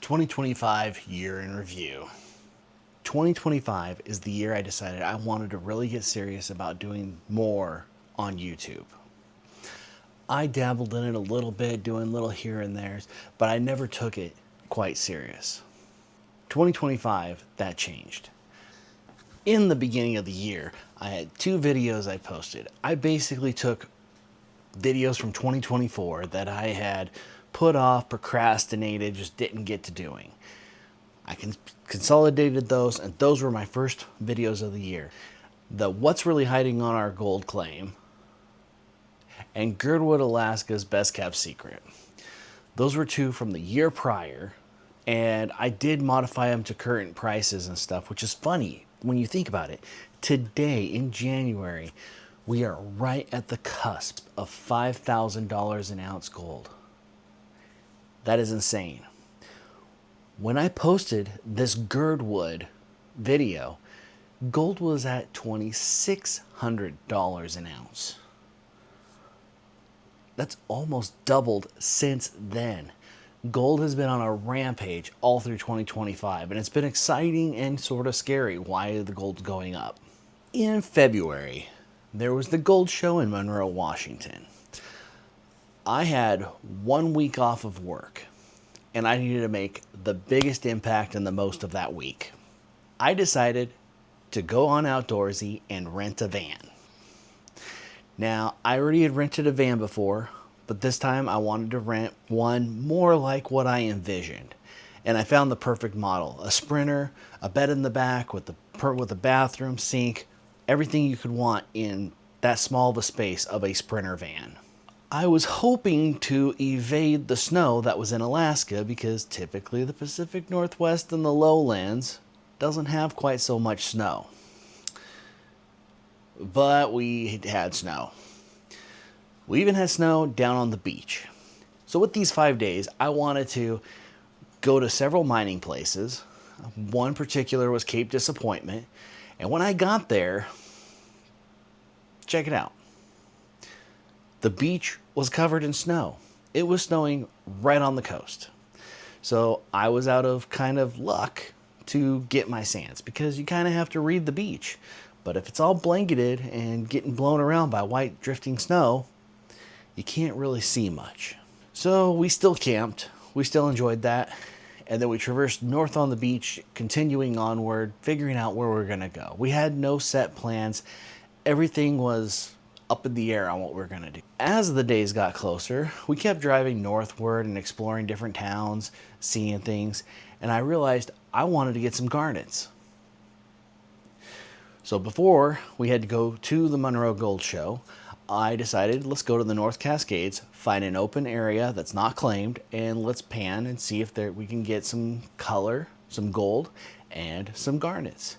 2025 year in review. 2025 is the year I decided I wanted to really get serious about doing more on YouTube. I dabbled in it a little bit, doing little here and there's, but I never took it quite serious. 2025, that changed. In the beginning of the year, I had 2 videos I posted. I basically took videos from 2024 that I had put off, procrastinated, just didn't get to doing. I consolidated those, and those were my first videos of the year. The What's Really Hiding on Our Gold Claim and Girdwood, Alaska's Best Kept Secret. Those were 2 from the year prior, and I did modify them to current prices and stuff, which is funny when you think about it. Today, in January, we are right at the cusp of $5,000 an ounce gold. That is insane. When I posted this Girdwood video, gold was at $2,600 an ounce. That's almost doubled since then. Gold has been on a rampage all through 2025, and it's been exciting and sort of scary why the gold's going up. In February, there was the gold show in Monroe, Washington. I had 1 week off of work, and I needed to make the biggest impact and the most of that week. I decided to go on Outdoorsy and rent a van. Now, I already had rented a van before, but this time I wanted to rent one more like what I envisioned. And I found the perfect model. A Sprinter, a bed in the back with a bathroom, sink, everything you could want in that small of a space of a Sprinter van. I was hoping to evade the snow that was in Alaska because typically the Pacific Northwest and the lowlands doesn't have quite so much snow. But we had snow. We even had snow down on the beach. So with these 5 days, I wanted to go to several mining places. One particular was Cape Disappointment. And when I got there, check it out. The beach was covered in snow. It was snowing right on the coast. So I was out of kind of luck to get my sands because you kind of have to read the beach. But if it's all blanketed and getting blown around by white drifting snow, you can't really see much. So we still camped. We still enjoyed that. And then we traversed north on the beach, continuing onward, figuring out where we were going to go. We had no set plans. Everything was up in the air on what we were going to do. As the days got closer, we kept driving northward and exploring different towns, seeing things. And I realized I wanted to get some garnets. So before we had to go to the Monroe Gold Show, I decided let's go to the North Cascades, find an open area that's not claimed, and let's pan and see if we can get some color, some gold, and some garnets.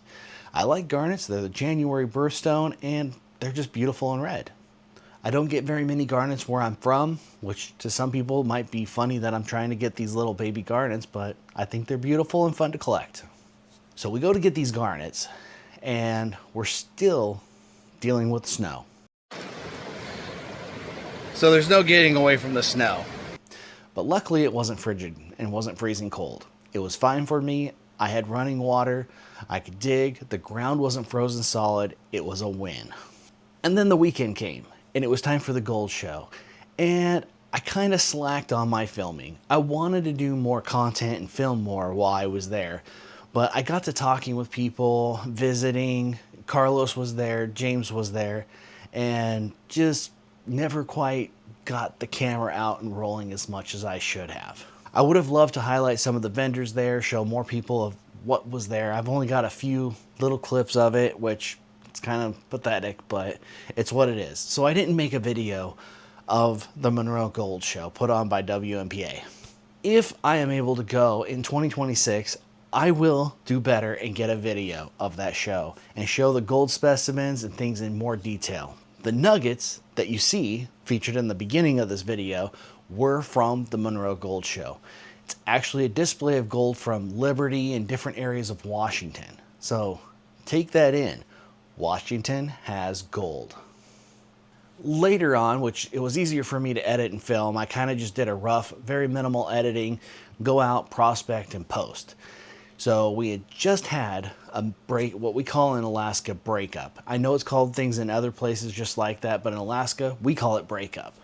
I like garnets. They're the January birthstone, and they're just beautiful and red. I don't get very many garnets where I'm from, which to some people might be funny that I'm trying to get these little baby garnets, but I think they're beautiful and fun to collect. So we go to get these garnets, and we're still dealing with snow. So there's no getting away from the snow. But luckily it wasn't frigid and wasn't freezing cold. It was fine for me. I had running water. I could dig. The ground wasn't frozen solid. It was a win. And then the weekend came, and it was time for the gold show. And I kind of slacked on my filming. I wanted to do more content and film more while I was there. But I got to talking with people, visiting. Carlos was there, James was there, and just never quite got the camera out and rolling as much as I should have. I would have loved to highlight some of the vendors there, show more people of what was there. I've only got a few little clips of it, which it's kind of pathetic, but it's what it is. So I didn't make a video of the Monroe Gold Show put on by WMPA. If I am able to go in 2026, I will do better and get a video of that show and show the gold specimens and things in more detail. The nuggets that you see featured in the beginning of this video were from the Monroe Gold Show. It's actually a display of gold from Liberty and different areas of Washington. So take that in. Washington has gold. Later on, which it was easier for me to edit and film, I kind of just did a rough, very minimal editing, go out, prospect, and post. So we had just had a break, what we call in Alaska breakup. I know it's called things in other places just like that, but in Alaska, we call it breakup.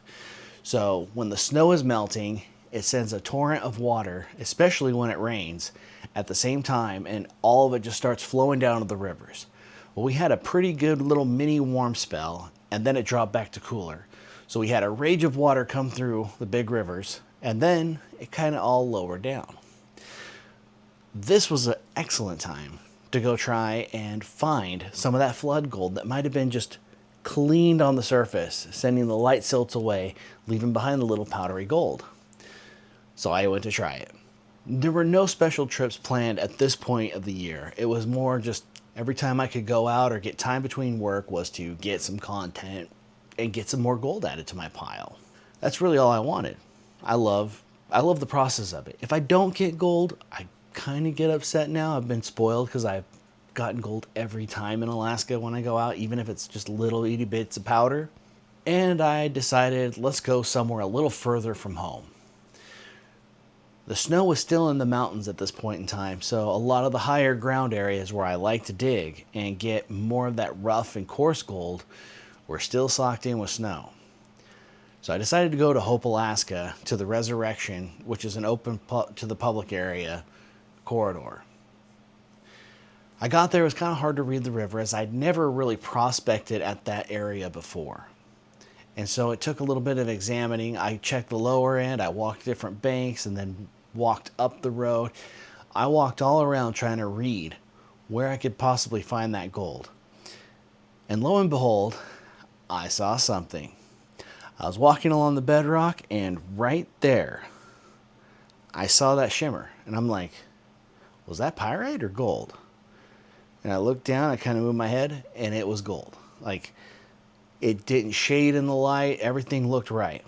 So when the snow is melting, it sends a torrent of water, especially when it rains, at the same time, and all of it just starts flowing down to the rivers. Well, we had a pretty good little mini warm spell, and then it dropped back to cooler. So we had a rage of water come through the big rivers, and then it kind of all lowered down. This was an excellent time to go try and find some of that flood gold that might have been just cleaned on the surface, sending the light silts away, leaving behind the little powdery gold. So I went to try it. There were no special trips planned at this point of the year. It was more just every time I could go out or get time between work was to get some content and get some more gold added to my pile. That's really all I wanted. I love the process of it. If I don't get gold, I kind of get upset now. I've been spoiled because I've gotten gold every time in Alaska when I go out, even if it's just little itty bits of powder. And I decided, let's go somewhere a little further from home. The snow was still in the mountains at this point in time, so a lot of the higher ground areas where I like to dig and get more of that rough and coarse gold were still socked in with snow. So I decided to go to Hope, Alaska, to the Resurrection, which is an open to the public area corridor. I got there, it was kind of hard to read the river as I'd never really prospected at that area before. And so it took a little bit of examining. I checked the lower end, I walked different banks and then walked up the road. I walked all around trying to read where I could possibly find that gold. And lo and behold, I saw something. I was walking along the bedrock and right there, I saw that shimmer. And I'm like, was that pyrite or gold? And I looked down, I kind of moved my head, and it was gold. Like, it didn't shade in the light, everything looked right.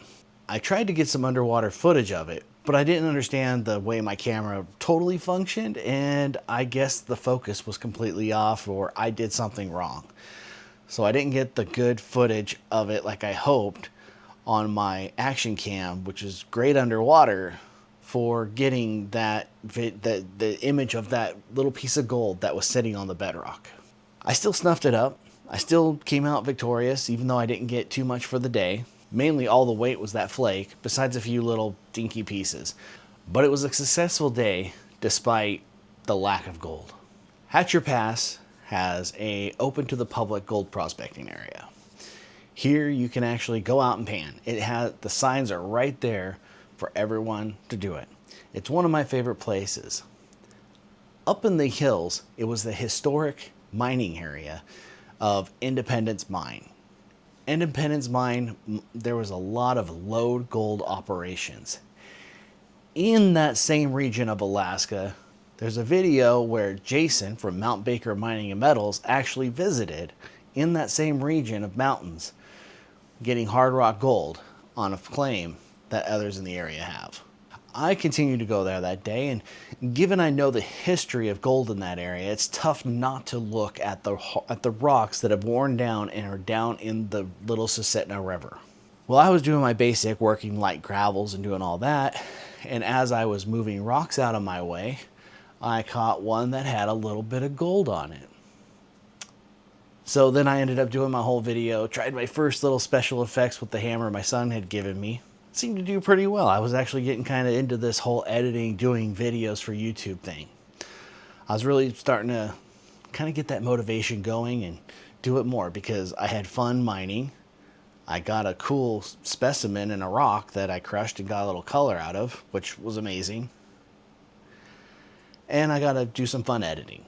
I tried to get some underwater footage of it, but I didn't understand the way my camera totally functioned, and I guess the focus was completely off, or I did something wrong. So I didn't get the good footage of it like I hoped on my action cam, which is great underwater for getting the image of that little piece of gold that was sitting on the bedrock. I still snuffed it up. I still came out victorious, even though I didn't get too much for the day. Mainly all the weight was that flake, besides a few little dinky pieces. But it was a successful day, despite the lack of gold. Hatcher Pass has a open to the public gold prospecting area. Here you can actually go out and pan. The signs are right there for everyone to do it. It's one of my favorite places. Up in the hills, it was the historic mining area of Independence Mine. Independence Mine, there was a lot of lode gold operations. In that same region of Alaska, there's a video where Jason from Mount Baker Mining and Metals actually visited in that same region of mountains, getting hard rock gold on a claim that others in the area have. I continued to go there that day, and given I know the history of gold in that area, it's tough not to look at the rocks that have worn down and are down in the Little Susitna River. Well, I was doing my basic, working light gravels and doing all that, and as I was moving rocks out of my way, I caught one that had a little bit of gold on it. So then I ended up doing my whole video, tried my first little special effects with the hammer my son had given me. It seemed to do pretty well. I was actually getting kind of into this whole editing, doing videos for YouTube thing. I was really starting to kind of get that motivation going and do it more because I had fun mining. I got a cool specimen in a rock that I crushed and got a little color out of, which was amazing. And I got to do some fun editing.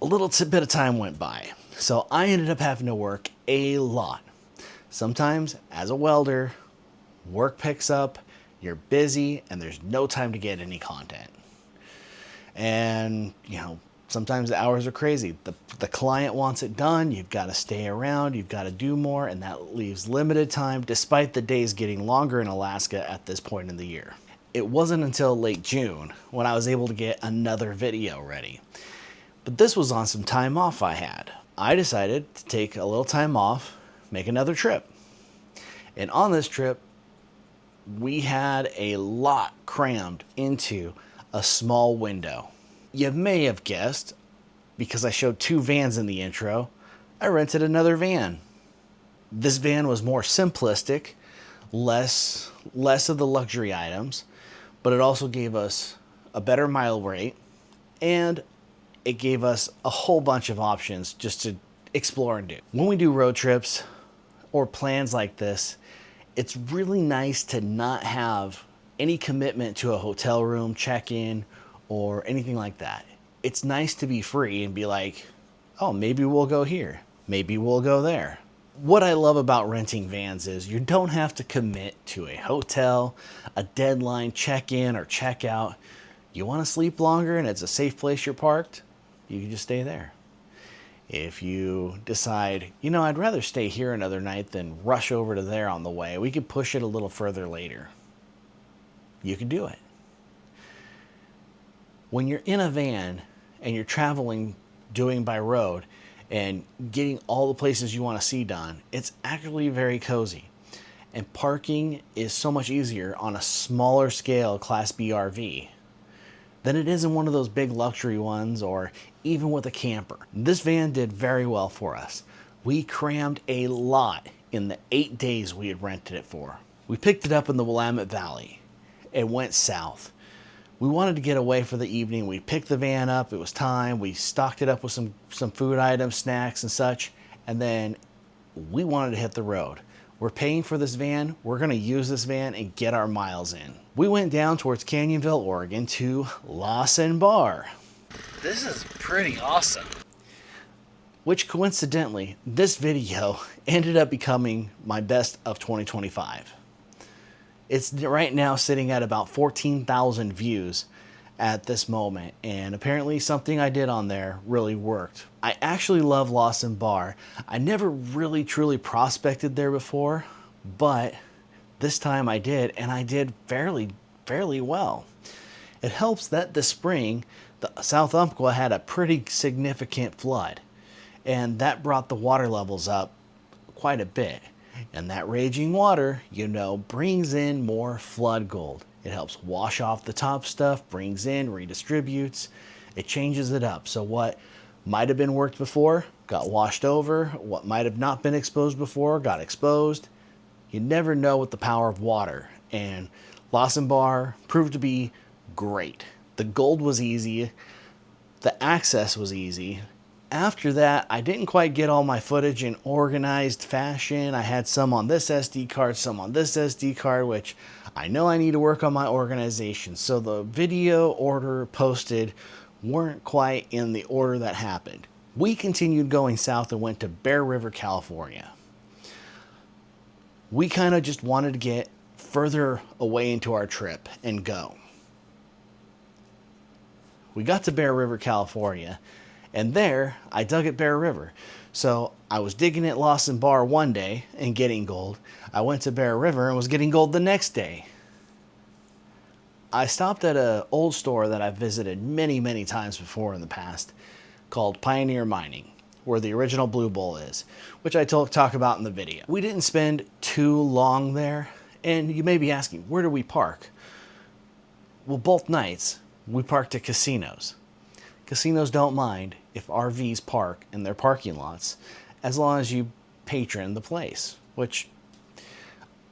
A little bit of time went by, so I ended up having to work a lot. Sometimes, as a welder, work picks up, you're busy, and there's no time to get any content. And, sometimes the hours are crazy. The client wants it done, you've got to stay around, you've got to do more, and that leaves limited time, despite the days getting longer in Alaska at this point in the year. It wasn't until late June when I was able to get another video ready. But this was on some time off I had. I decided to take a little time off make another trip. And on this trip, we had a lot crammed into a small window. You may have guessed, because I showed 2 vans in the intro, I rented another van. This van was more simplistic, less of the luxury items, but it also gave us a better mile rate, and it gave us a whole bunch of options just to explore and do. When we do road trips or plans like this, it's really nice to not have any commitment to a hotel room check-in or anything like that. It's nice to be free and be like, oh, maybe we'll go here, maybe we'll go there. What I love about renting vans is you don't have to commit to a hotel, a deadline, check-in or check-out. You want to sleep longer and it's a safe place you're parked, you can just stay there. If you decide, you know, I'd rather stay here another night than rush over to there on the way, we could push it a little further later. You can do it. When you're in a van and you're traveling, doing by road, and getting all the places you want to see done, it's actually very cozy. And parking is so much easier on a smaller scale Class B RV than it is in one of those big luxury ones or even with a camper. This van did very well for us. We crammed a lot in the 8 days we had rented it for. We picked it up in the Willamette Valley and went south. We wanted to get away for the evening. We picked the van up, it was time. We stocked it up with some food items, snacks and such, and then we wanted to hit the road. We're paying for this van, we're gonna use this van and get our miles in. We went down towards Canyonville, Oregon to Lawson Bar. This is pretty awesome. Which coincidentally, this video ended up becoming my best of 2025. It's right now sitting at about 14,000 views at this moment, and apparently something I did on there really worked. I actually love Lawson Bar. I never really truly prospected there before, but this time I did, and I did fairly well. It helps that this spring, the South Umpqua had a pretty significant flood, and that brought the water levels up quite a bit. And that raging water, you know, brings in more flood gold. It helps wash off the top stuff, brings in, redistributes. It changes it up. So what might have been worked before got washed over. What might have not been exposed before got exposed. You never know with the power of water. And Lawson Bar proved to be great. The gold was easy. The access was easy. After that, I didn't quite get all my footage in organized fashion. I had some on this SD card, some on this SD card, which I know I need to work on my organization. So the video order posted weren't quite in the order that happened. We continued going south and went to Bear River, California. We kind of just wanted to get further away into our trip and go. We got to Bear River, California, and there, I dug at Bear River. So I was digging at Lawson Bar one day and getting gold. I went to Bear River and was getting gold the next day. I stopped at an old store that I've visited many times before in the past called Pioneer Mining, where the original Blue Bowl is, which I talk about in the video. We didn't spend too long there, and you may be asking, where do we park? Well, both nights, we parked at casinos. Casinos don't mind if RVs park in their parking lots as long as you patron the place. Which,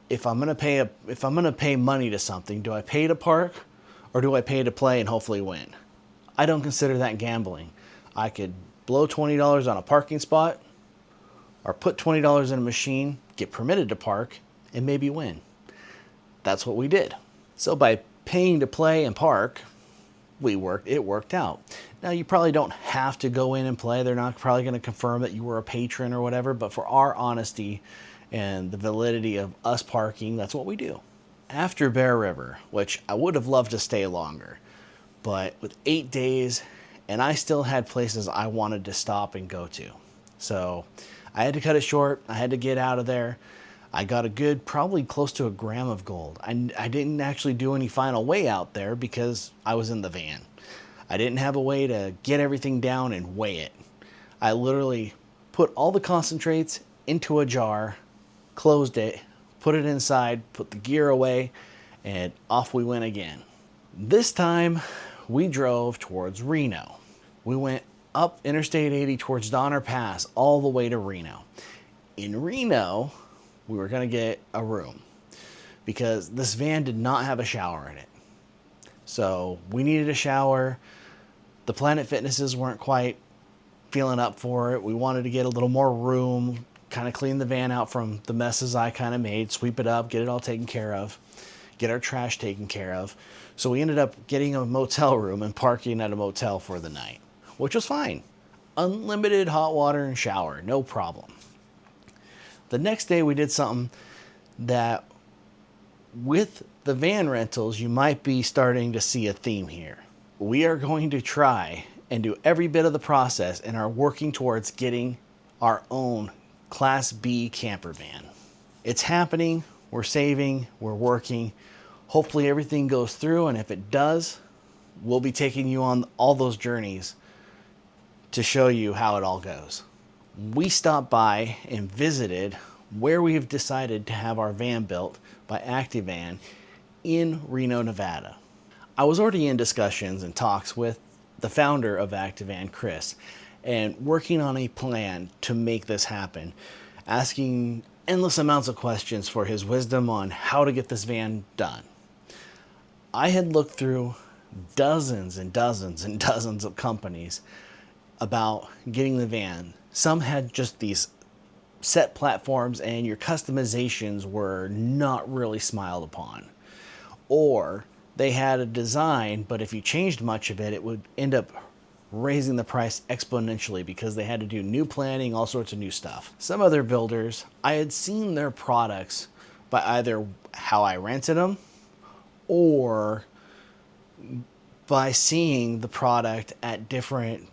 if I'm gonna pay money to something, do I pay to park or do I pay to play and hopefully win? I don't consider that gambling. I could blow $20 on a parking spot or put $20 in a machine, get permitted to park, and maybe win. That's what we did. So by paying to play and park, it worked out. Now, you probably don't have to go in and play. They're not probably going to confirm that you were a patron or whatever, but for our honesty and the validity of us parking, that's what we do. After Bear River, which I would have loved to stay longer, but with 8 days, and I still had places I wanted to stop and go to. So I had to cut it short. I had to get out of there. I got a good, probably close to a gram of gold. I didn't actually do any final weigh out there because I was in the van. I didn't have a way to get everything down and weigh it. I literally put all the concentrates into a jar, closed it, put it inside, put the gear away, and off we went again. This time we drove towards Reno. We went up Interstate 80 towards Donner Pass all the way to Reno. In Reno, we were going to get a room because this van did not have a shower in it. So we needed a shower. The Planet Fitnesses weren't quite feeling up for it. We wanted to get a little more room, kind of clean the van out from the messes I kind of made, sweep it up, get it all taken care of, get our trash taken care of. So we ended up getting a motel room and parking at a motel for the night, which was fine. Unlimited hot water and shower, no problem. The next day we did something that with the van rentals, you might be starting to see a theme here. We are going to try and do every bit of the process and are working towards getting our own Class B camper van. It's happening, we're saving, we're working. Hopefully everything goes through, and if it does, we'll be taking you on all those journeys to show you how it all goes. We stopped by and visited where we have decided to have our van built by Activan in Reno, Nevada. I was already in discussions and talks with the founder of Activan, Chris, and working on a plan to make this happen, asking endless amounts of questions for his wisdom on how to get this van done. I had looked through dozens and dozens and dozens of companies about getting the van. Some had just these set platforms and your customizations were not really smiled upon. Or they had a design, but if you changed much of it, it would end up raising the price exponentially because they had to do new planning, all sorts of new stuff. Some other builders, I had seen their products by either how I rented them or by seeing the product at different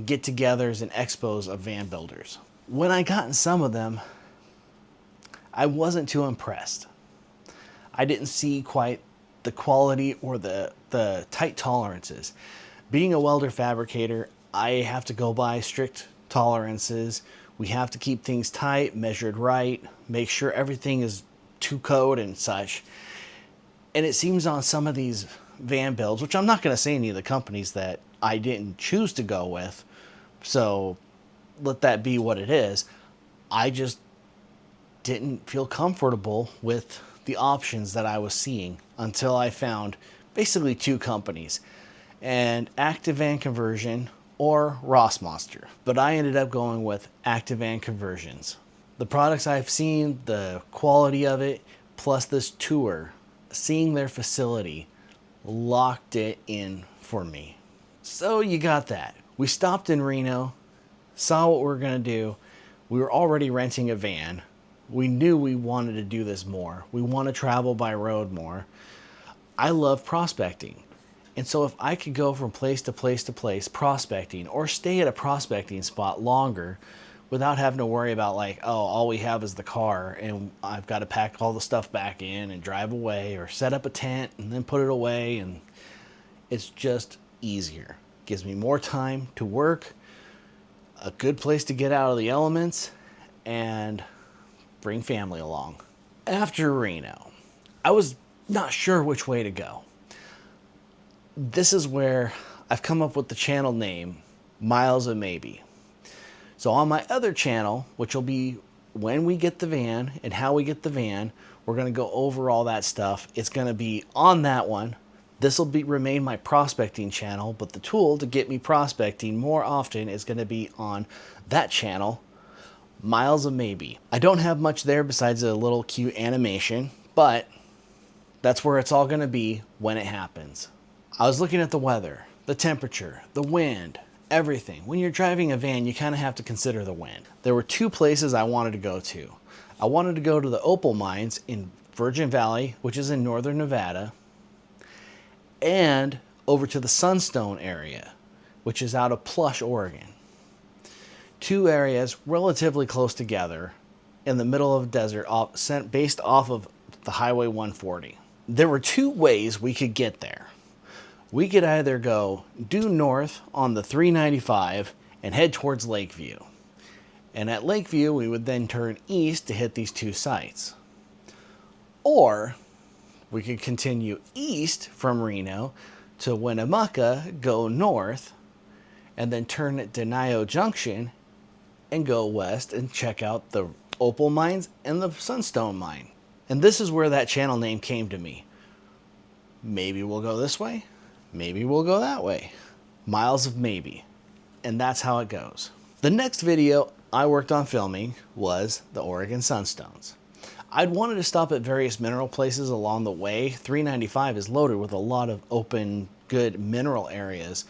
get-togethers and expos of van builders. When I got in some of them, I wasn't too impressed. I didn't see quite the quality or the tight tolerances. Being a welder fabricator, I have to go by strict tolerances. We have to keep things tight, measured right, make sure everything is to code and such. And it seems on some of these van builds, which I'm not going to say any of the companies that I didn't choose to go with, so let that be what it is. I just didn't feel comfortable with the options that I was seeing until I found basically two companies, and Activan Conversion or Rossmonster. But I ended up going with Activan Conversions. The products I've seen, the quality of it, plus this tour, seeing their facility, locked it in for me. So you got that. We stopped in Reno, saw what we were going to do. We were already renting a van. We knew we wanted to do this more. We want to travel by road more. I love prospecting. And so if I could go from place to place to place prospecting, or stay at a prospecting spot longer without having to worry about like, oh, all we have is the car and I've got to pack all the stuff back in and drive away, or set up a tent and then put it away, and it's just easier. Gives me more time to work, a good place to get out of the elements, and bring family along. After Reno, I was not sure which way to go. This is where I've come up with the channel name, Miles of Maybe. So on my other channel, which will be when we get the van and how we get the van, we're going to go over all that stuff. It's going to be on that one. This will remain my prospecting channel, but the tool to get me prospecting more often is going to be on that channel, Miles of Maybe. I don't have much there besides a little cute animation, but that's where it's all going to be when it happens. I was looking at the weather, the temperature, the wind, everything. When you're driving a van, you kind of have to consider the wind. There were two places I wanted to go to. I wanted to go to the Opal mines in Virgin Valley, which is in northern Nevada, and over to the Sunstone area, which is out of Plush, Oregon. Two areas relatively close together in the middle of the desert, based off of the Highway 140. There were two ways we could get there. We could either go due north on the 395 and head towards Lakeview. And at Lakeview, we would then turn east to hit these 2 sites. Or we could continue east from Reno to Winnemucca, go north, and then turn at Denio Junction and go west and check out the Opal mines and the Sunstone mine. And this is where that channel name came to me. Maybe we'll go this way, maybe we'll go that way. Miles of maybe. And that's how it goes. The next video I worked on filming was the Oregon Sunstones. I'd wanted to stop at various mineral places along the way. 395 is loaded with a lot of open, good mineral areas,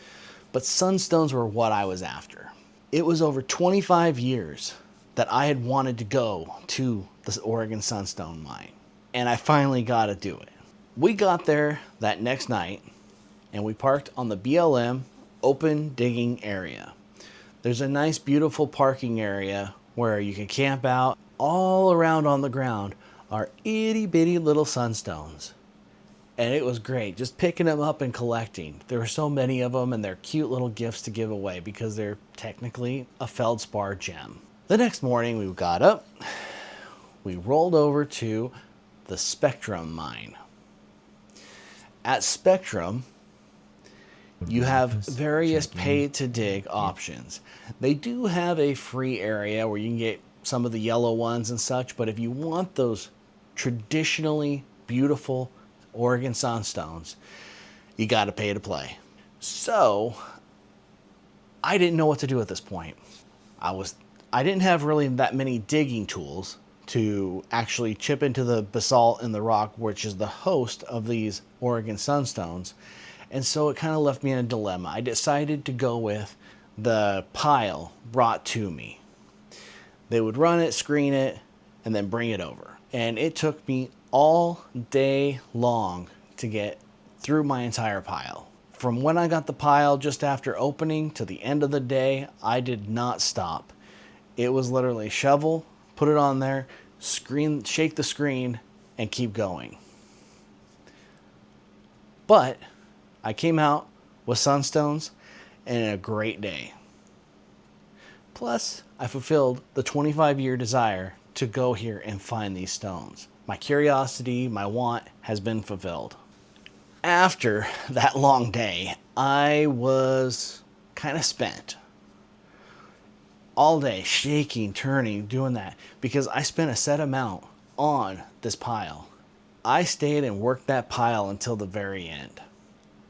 but sunstones were what I was after. It was over 25 years that I had wanted to go to the Oregon Sunstone mine, and I finally got to do it. We got there that next night, and we parked on the BLM open digging area. There's a nice, beautiful parking area where you can camp out. All around on the ground are itty bitty little sunstones. And it was great, just picking them up and collecting. There were so many of them, and they're cute little gifts to give away because they're technically a feldspar gem. The next morning we got up, we rolled over to the Spectrum mine. At Spectrum, you have various pay-to-dig options. They do have a free area where you can get some of the yellow ones and such, but if you want those traditionally beautiful Oregon Sunstones, you got to pay to play. So, I didn't know what to do at this point. I didn't have really that many digging tools to actually chip into the basalt in the rock, which is the host of these Oregon Sunstones. And so it kind of left me in a dilemma. I decided to go with the pile brought to me. They would run it, screen it, and then bring it over. And it took me all day long to get through my entire pile. From when I got the pile just after opening to the end of the day, I did not stop. It was literally shovel, put it on there, screen, shake the screen, and keep going. But I came out with sunstones and a great day. Plus, I fulfilled the 25-year desire to go here and find these stones. My curiosity, my want has been fulfilled. After that long day, I was kind of spent. All day, shaking, turning, doing that, because I spent a set amount on this pile. I stayed and worked that pile until the very end.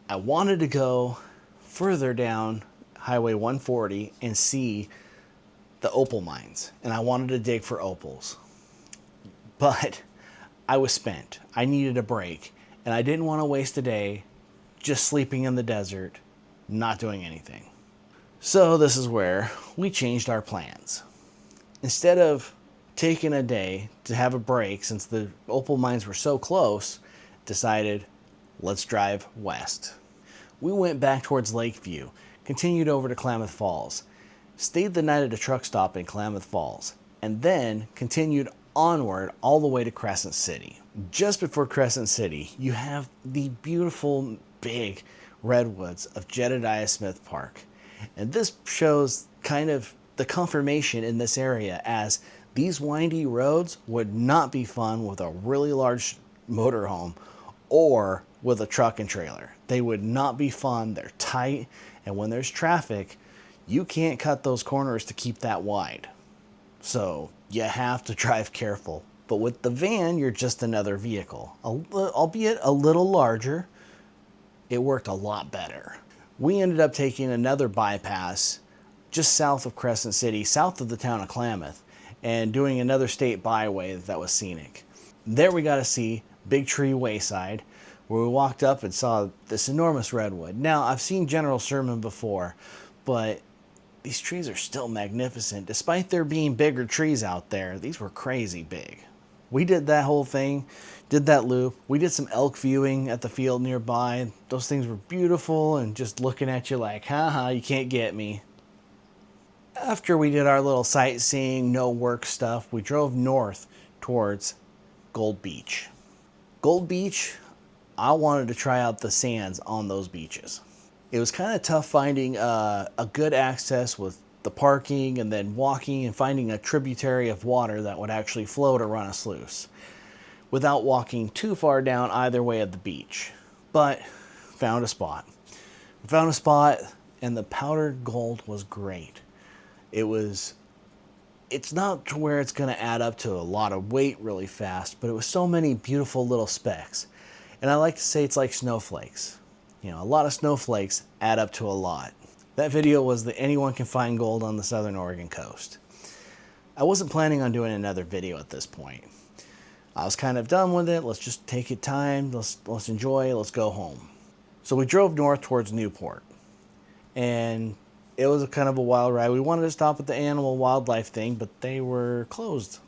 I wanted to go further down Highway 140 and see the opal mines, and I wanted to dig for opals. But I was spent. I needed a break, and I didn't want to waste a day just sleeping in the desert, not doing anything. So this is where we changed our plans. Instead of taking a day to have a break, since the opal mines were so close, decided, let's drive west. We went back towards Lakeview, continued over to Klamath Falls, stayed the night at a truck stop in Klamath Falls, and then continued onward all the way to Crescent City. Just before Crescent City, you have the beautiful big redwoods of Jedediah Smith Park. And this shows kind of the confirmation in this area, as these windy roads would not be fun with a really large motorhome or with a truck and trailer. They would not be fun. They're tight, and when there's traffic, you can't cut those corners to keep that wide. So you have to drive careful. But with the van, you're just another vehicle. Albeit a little larger, it worked a lot better. We ended up taking another bypass just south of Crescent City, south of the town of Klamath, and doing another state byway that was scenic. There we got to see Big Tree Wayside, where we walked up and saw this enormous redwood. Now, I've seen General Sherman before, but these trees are still magnificent. Despite there being bigger trees out there, these were crazy big. We did that whole thing, did that loop. We did some elk viewing at the field nearby. Those things were beautiful and just looking at you like, haha, you can't get me. After we did our little sightseeing, no work stuff, we drove north towards Gold Beach. Gold Beach, I wanted to try out the sands on those beaches. It was kind of tough finding a good access with the parking, and then walking and finding a tributary of water that would actually flow to run us loose without walking too far down either way of the beach. But found a spot. We found a spot, and the powdered gold was great. It's not to where it's going to add up to a lot of weight really fast, but it was so many beautiful little specks. And I like to say it's like snowflakes. You know, a lot of snowflakes add up to a lot. That video was the anyone can find gold on the southern Oregon coast. I wasn't planning on doing another video at this point. I was kind of done with it. Let's just take it time. Let's enjoy. Let's go home. So we drove north towards Newport. And it was a kind of a wild ride. We wanted to stop at the animal wildlife thing, but they were closed.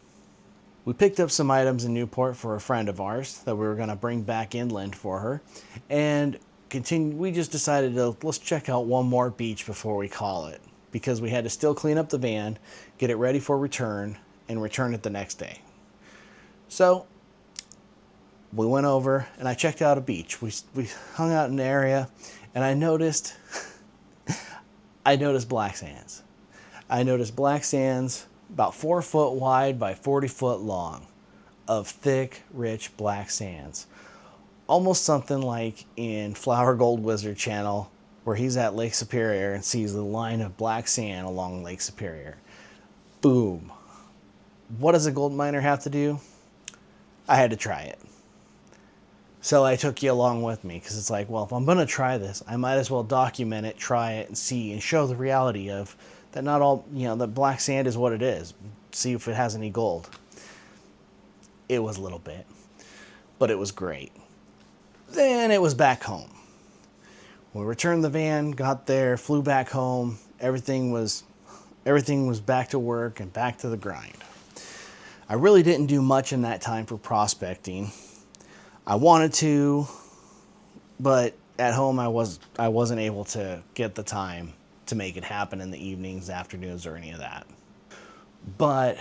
We picked up some items in Newport for a friend of ours that we were going to bring back inland for her. And we just decided to let's check out one more beach before we call it, because we had to still clean up the van, get it ready for return, and return it the next day. So we went over and I checked out a beach. We hung out in the area, and I noticed black sands. I noticed black sands about 4 foot wide by 40 foot long of thick, rich black sands. Almost something like in Flower Gold Wizard channel, where he's at Lake Superior and sees the line of black sand along Lake Superior. Boom. What does a gold miner have to do? I had to try it. So I took you along with me, because it's like, well, if I'm going to try this, I might as well document it, try it, and see, and show the reality of that not all, that black sand is what it is. See if it has any gold. It was a little bit, but it was great. Then it was back home. We returned the van, got there, flew back home. Everything was back to work and back to the grind. I really didn't do much in that time for prospecting. I wanted to, but at home I wasn't able to get the time to make it happen in the evenings, afternoons, or any of that. But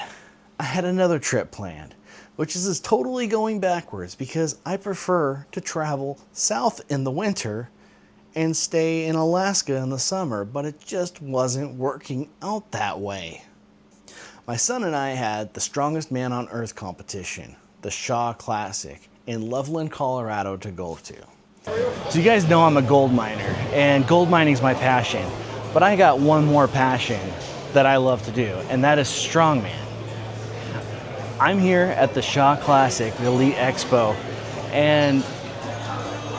I had another trip planned, which is totally going backwards, because I prefer to travel south in the winter and stay in Alaska in the summer, but it just wasn't working out that way. My son and I had the Strongest Man on Earth competition, the Shaw Classic, in Loveland, Colorado to go to. So you guys know I'm a gold miner, and gold mining is my passion, but I got one more passion that I love to do, and that is strongman. I'm here at the Shaw Classic, the Elite Expo, and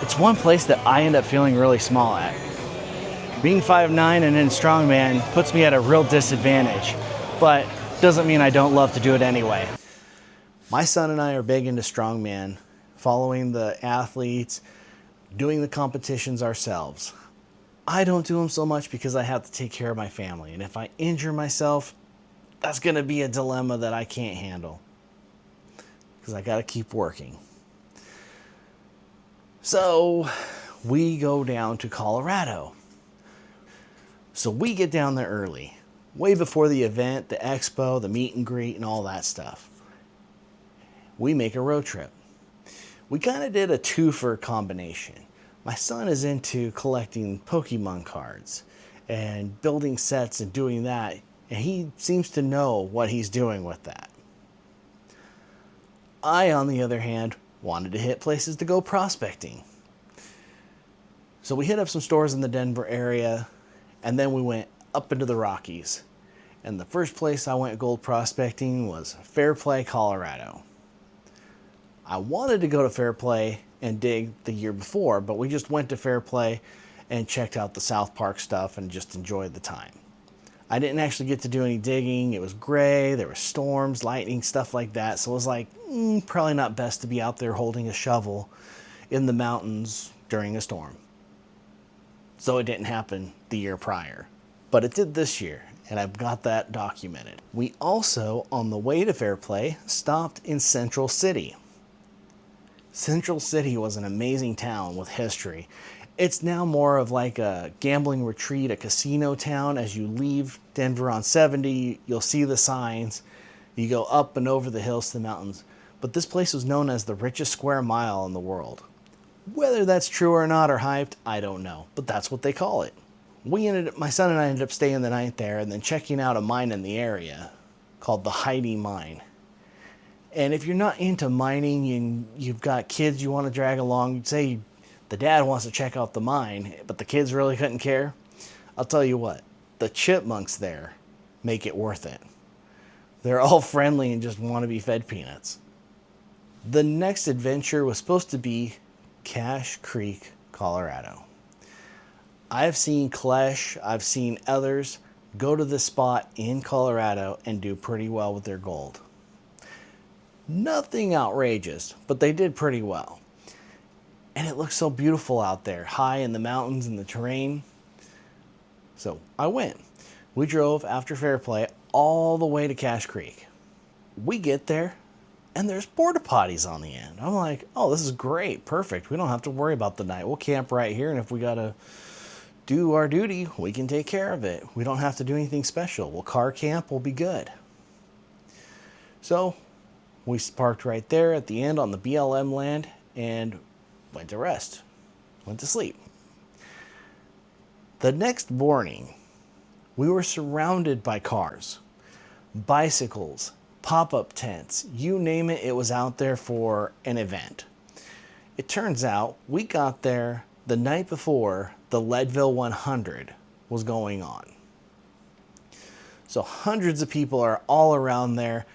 it's one place that I end up feeling really small at. Being 5'9" and in strongman puts me at a real disadvantage, but doesn't mean I don't love to do it anyway. My son and I are big into strongman, following the athletes, doing the competitions ourselves. I don't do them so much because I have to take care of my family, and if I injure myself, that's going to be a dilemma that I can't handle, because I got to keep working. So we go down to Colorado. So we get down there early, way before the event, the expo, the meet and greet, and all that stuff. We make a road trip. We kind of did a twofer combination. My son is into collecting Pokemon cards and building sets and doing that, and he seems to know what he's doing with that. I, on the other hand, wanted to hit places to go prospecting. So we hit up some stores in the Denver area, and then we went up into the Rockies. And the first place I went gold prospecting was Fairplay, Colorado. I wanted to go to Fairplay and dig the year before, but we just went to Fairplay and checked out the South Park stuff and just enjoyed the time. I didn't actually get to do any digging. It was gray, there were storms, lightning, stuff like that. So it was like, probably not best to be out there holding a shovel in the mountains during a storm. So it didn't happen the year prior, but it did this year, and I've got that documented. We also, on the way to Fairplay, stopped in Central City. Central City was an amazing town with history. It's now more of like a gambling retreat, a casino town. As you leave Denver on 70, you'll see the signs. You go up and over the hills to the mountains. But this place was known as the richest square mile in the world. Whether that's true or not or hyped, I don't know, but that's what they call it. My son and I ended up staying the night there and then checking out a mine in the area called the Hidee Mine. And if you're not into mining and you've got kids you want to drag along, say the dad wants to check out the mine, but the kids really couldn't care, I'll tell you what, the chipmunks there make it worth it. They're all friendly and just want to be fed peanuts. The next adventure was supposed to be Cache Creek, Colorado. I've seen Klesh, I've seen others go to this spot in Colorado and do pretty well with their gold. Nothing outrageous, but they did pretty well. And it looks so beautiful out there, high in the mountains and the terrain. So I went. We drove after Fairplay all the way to Cache Creek. We get there, and there's porta potties on the end. I'm like, oh, this is great, perfect. We don't have to worry about the night. We'll camp right here, and if we gotta do our duty, we can take care of it. We don't have to do anything special. We'll car camp, we'll be good. So we parked right there at the end on the BLM land and went to rest, went to sleep. The next morning, we were surrounded by cars, bicycles, pop-up tents, you name it, it was out there for an event. It turns out we got there the night before the Leadville 100 was going on. So hundreds of people are all around there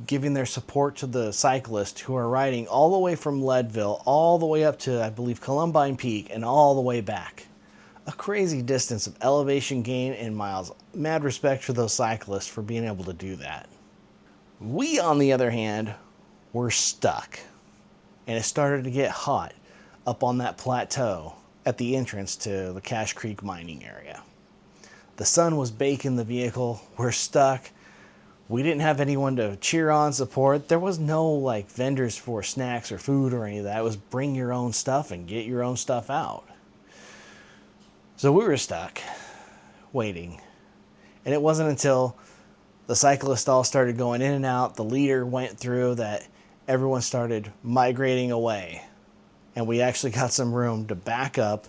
giving their support to the cyclists who are riding all the way from Leadville all the way up to, I believe, Columbine Peak and all the way back. A crazy distance of elevation gain in miles. Mad respect for those cyclists for being able to do that. We, on the other hand, were stuck. And it started to get hot up on that plateau at the entrance to the Cache Creek mining area. The sun was baking the vehicle. We're stuck. We didn't have anyone to cheer on, support. There was no like vendors for snacks or food or any of that. It was bring your own stuff and get your own stuff out. So we were stuck, waiting. And it wasn't until the cyclists all started going in and out, the leader went through, that everyone started migrating away. And we actually got some room to back up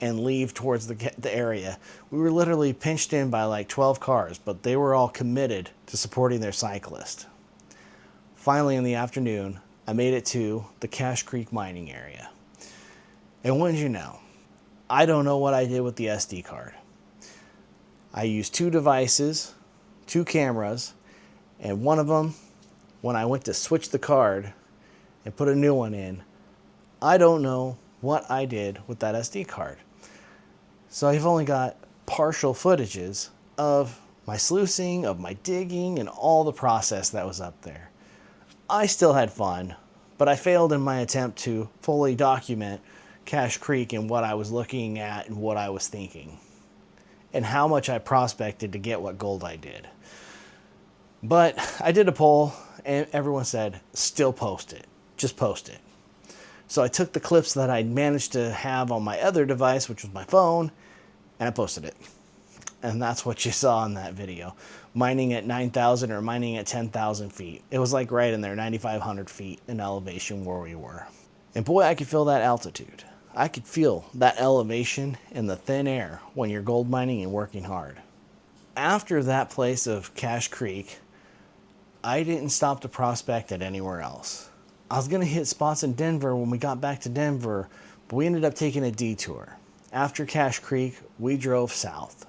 and leave towards the area. We were literally pinched in by like 12 cars, but they were all committed to supporting their cyclist. Finally, in the afternoon, I made it to the Cache Creek mining area. And wouldn't you know, I don't know what I did with the SD card. I used two devices, two cameras, and one of them, when I went to switch the card and put a new one in, I don't know what I did with that SD card. So I've only got partial footages of my sluicing, of my digging, and all the process that was up there. I still had fun, but I failed in my attempt to fully document Cache Creek and what I was looking at and what I was thinking, and how much I prospected to get what gold I did. But I did a poll, and everyone said, still post it. Just post it. So I took the clips that I managed to have on my other device, which was my phone, and I posted it. And that's what you saw in that video. Mining at 9,000 or mining at 10,000 feet. It was like right in there, 9,500 feet in elevation where we were. And boy, I could feel that altitude. I could feel that elevation in the thin air when you're gold mining and working hard. After that place of Cache Creek, I didn't stop to prospect at anywhere else. I was going to hit spots in Denver when we got back to Denver, but we ended up taking a detour. After Cache Creek, we drove south.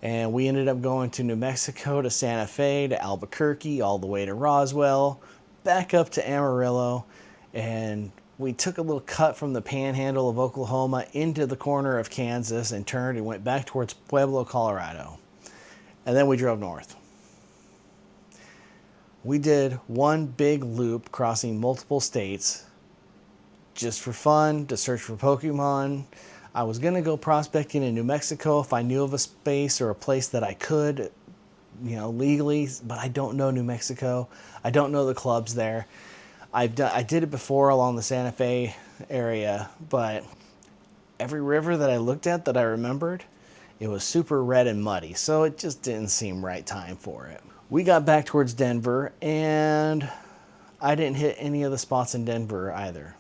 And we ended up going to New Mexico, to Santa Fe, to Albuquerque, all the way to Roswell, back up to Amarillo, and we took a little cut from the panhandle of Oklahoma into the corner of Kansas and turned and went back towards Pueblo, Colorado. And then we drove north. We did one big loop crossing multiple states just for fun, to search for Pokemon. I was going to go prospecting in New Mexico if I knew of a space or a place that I could, legally, but I don't know New Mexico. I don't know the clubs there. I did it before along the Santa Fe area, but every river that I looked at that I remembered, it was super red and muddy, so it just didn't seem right time for it. We got back towards Denver, and I didn't hit any of the spots in Denver either.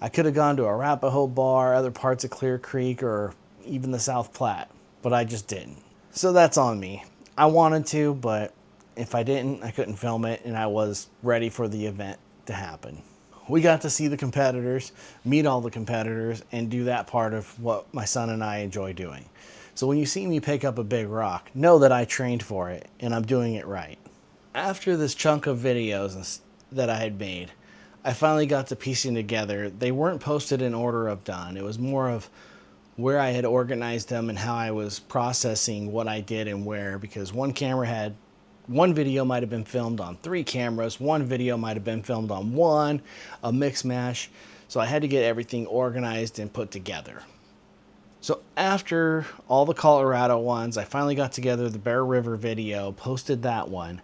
I could have gone to Arapahoe Bar, other parts of Clear Creek, or even the South Platte, but I just didn't. So that's on me. I wanted to, but if I didn't, I couldn't film it, and I was ready for the event to happen. We got to see the competitors, meet all the competitors, and do that part of what my son and I enjoy doing. So when you see me pick up a big rock, know that I trained for it, and I'm doing it right. After this chunk of videos that I had made, I finally got to piecing together. They weren't posted in order of done. It was more of where I had organized them and how I was processing what I did and where, because one video might have been filmed on 3 cameras, one video might have been filmed on one, a mix mash. So I had to get everything organized and put together. So after all the Colorado ones, I finally got together the Bear River video, posted that one,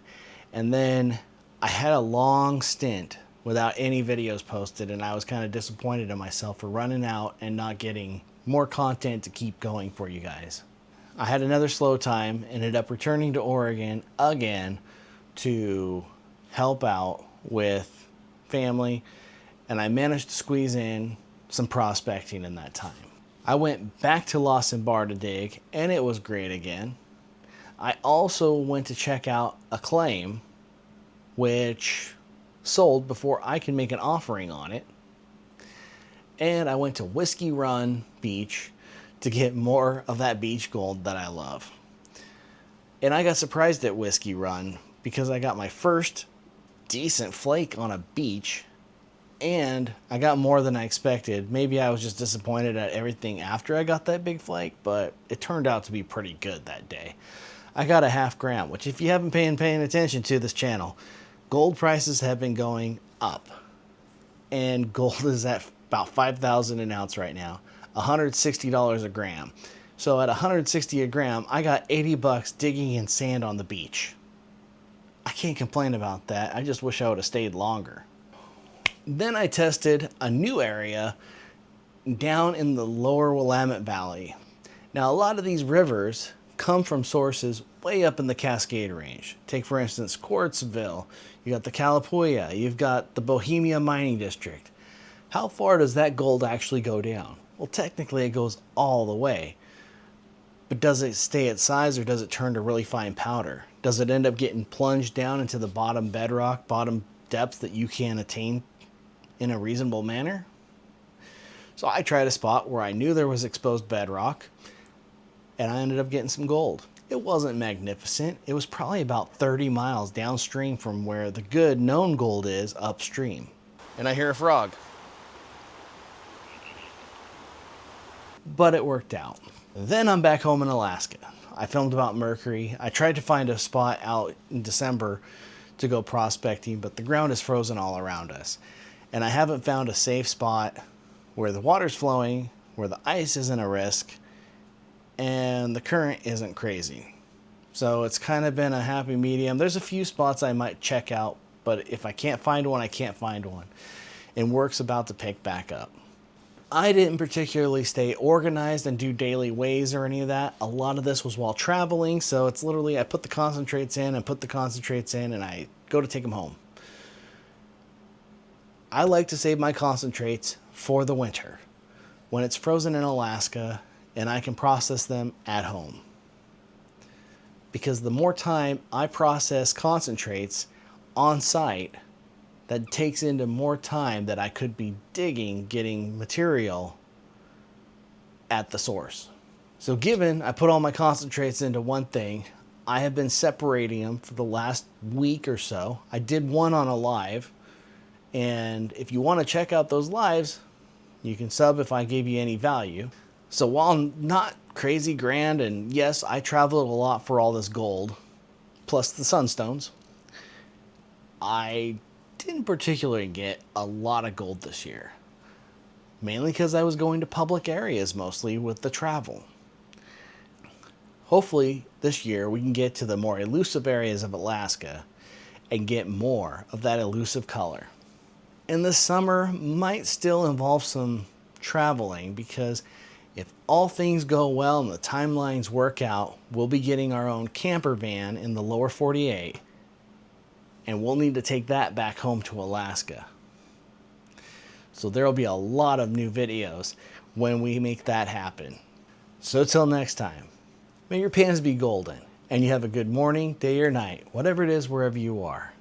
and then I had a long stint without any videos posted, and I was kind of disappointed in myself for running out and not getting more content to keep going for you guys. I had another slow time, ended up returning to Oregon again to help out with family, and I managed to squeeze in some prospecting in that time. I went back to Lawson Bar to dig, and it was great again. I also went to check out a claim, which sold before I could make an offering on it. And I went to Whiskey Run Beach to get more of that beach gold that I love. And I got surprised at Whiskey Run because I got my first decent flake on a beach, and I got more than I expected. Maybe I was just disappointed at everything after I got that big flake, but it turned out to be pretty good that day. I got a 1/2 gram, which if you haven't been paying attention to this channel, gold prices have been going up. And gold is at about $5,000 an ounce right now, $160 a gram. So at $160 a gram, I got 80 bucks digging in sand on the beach. I can't complain about that. I just wish I would have stayed longer. Then I tested a new area down in the lower Willamette Valley. Now, a lot of these rivers come from sources way up in the Cascade Range. Take, for instance, Quartzville. You got the Calipuya. You've got the Bohemia Mining District. How far does that gold actually go down? Well, technically it goes all the way. But does it stay at size, or does it turn to really fine powder? Does it end up getting plunged down into the bottom bedrock, bottom depths that you can attain in a reasonable manner? So I tried a spot where I knew there was exposed bedrock, and I ended up getting some gold. It wasn't magnificent. It was probably about 30 miles downstream from where the good known gold is upstream. And I hear a frog. But it worked out. Then I'm back home in Alaska. I filmed about Mercury. I tried to find a spot out in December to go prospecting, but the ground is frozen all around us. And I haven't found a safe spot where the water's flowing, where the ice isn't a risk, and the current isn't crazy. So it's kind of been a happy medium. There's a few spots I might check out, but if I can't find one, I can't find one. And work's about to pick back up. I didn't particularly stay organized and do daily weighs or any of that. A lot of this was while traveling, so it's literally I put the concentrates in and I go to take them home. I like to save my concentrates for the winter when it's frozen in Alaska and I can process them at home. Because the more time I process concentrates on site, that takes into more time that I could be digging, getting material at the source. So given I put all my concentrates into one thing, I have been separating them for the last week or so. I did one on a live, and if you want to check out those lives, you can sub if I gave you any value. So while not crazy grand, and yes, I traveled a lot for all this gold, plus the Sunstones, I didn't particularly get a lot of gold this year. Mainly because I was going to public areas mostly with the travel. Hopefully this year we can get to the more elusive areas of Alaska and get more of that elusive color. And this summer might still involve some traveling, because if all things go well and the timelines work out, we'll be getting our own camper van in the lower 48. And we'll need to take that back home to Alaska. So there'll be a lot of new videos when we make that happen. So till next time, May your pans be golden, and you have a good morning, day, or night, whatever it is, wherever you are.